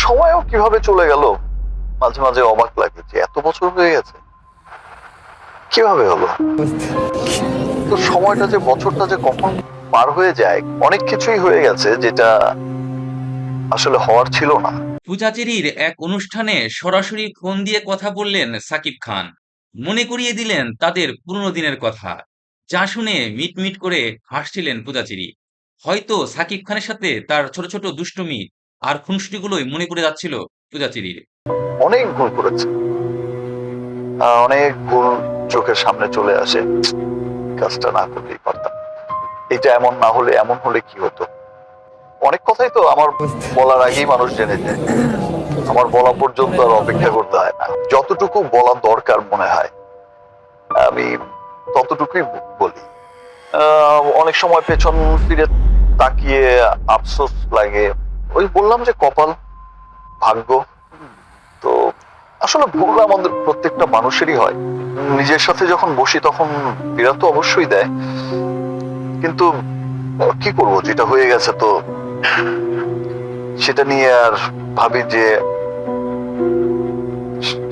সময়ও কিভাবে চলে গেল মাঝে মাঝে অবাক লাগে যে এত বছর হয়ে গেছে, কিভাবে হলো। তো সময়টা যে বছরটা যে কখন পার হয়ে যায়, অনেক কিছুই হয়ে গেছে যেটা আসলে হওয়ার ছিল না। পূজাচেরির এক অনুষ্ঠানে সরাসরি ফোন দিয়ে কথা বললেন সাকিব খান। মনে করিয়ে দিলেন তাদের পুরনো দিনের কথা, যা শুনে মিটমিট করে হাসছিলেন পূজাচেরি। হয়তো সাকিব খানের সাথে তার ছোট ছোট দুষ্টুমি আর খুনসুটিগুলোই মনে পড়ে যাচ্ছিল পূজাচেরির। অনেক ভুল করেছে, অনেক ভুল চোখের সামনে চলে আসে। কাজটা না করলেই পারতাম, এটা এমন না হলে এমন হলে কি হতো। অনেক কথাই তো আমার বলার আগেই মানুষ জেনে যায়, আমার বলা পর্যন্ত আর অপেক্ষা করতে হয় না। যতটুকু বলা দরকার মনে হয় আমি ততটুকুই বলি। অনেক সময় পেছন ফিরে তাকিয়ে আফসোস লাগে, ওই বললাম যে কপাল, ভাগ্য। তো আসলে ভুল আমাদের প্রত্যেকটা মানুষেরই হয়। নিজের সাথে যখন বসি তখন পীড়া তো অবশ্যই দেয়, কিন্তু কি করব, যেটা হয়ে গেছে তো সেটা নিয়ে আর ভাবি যে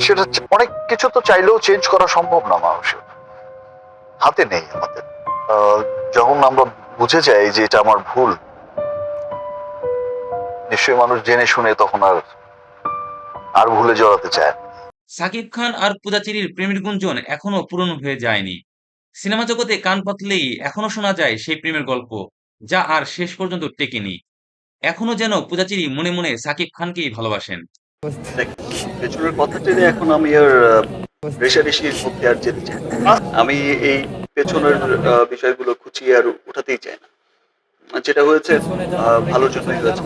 সেটা অনেক কিছু তো চাইলেও চেঞ্জ করা সম্ভব না, মানুষের হাতে নেই আমাদের। আহ, যখন আমরা বুঝে যাই যে এটা আমার ভুল, নিশ্চয়ই মানুষ জেনে শুনে তখন আর আর ভুলে জড়াতে চায় না। সাকিব খান আর পূজাচেরির প্রেমের গুঞ্জন এখনো পুরনো হয়ে যায়নি। সিনেমা জগতে কান পাতলেই এখনো শোনা যায় সেই প্রেমের গল্প, যা আর শেষ পর্যন্ত টেকেনি। এখনো যেন পূজাচেরি মনে মনে সাকিব খানকেই ভালোবাসেন। দেখ, পেছনের কথা টেনে এখন আমি আর রেষারেষির মধ্যে আর যেতে চাই না। আমি এই পেছনের বিষয়গুলো খুঁচিয়ে আর উঠাতেই চাই না। যেটা হয়েছে ভালোর জন্যই হয়েছে।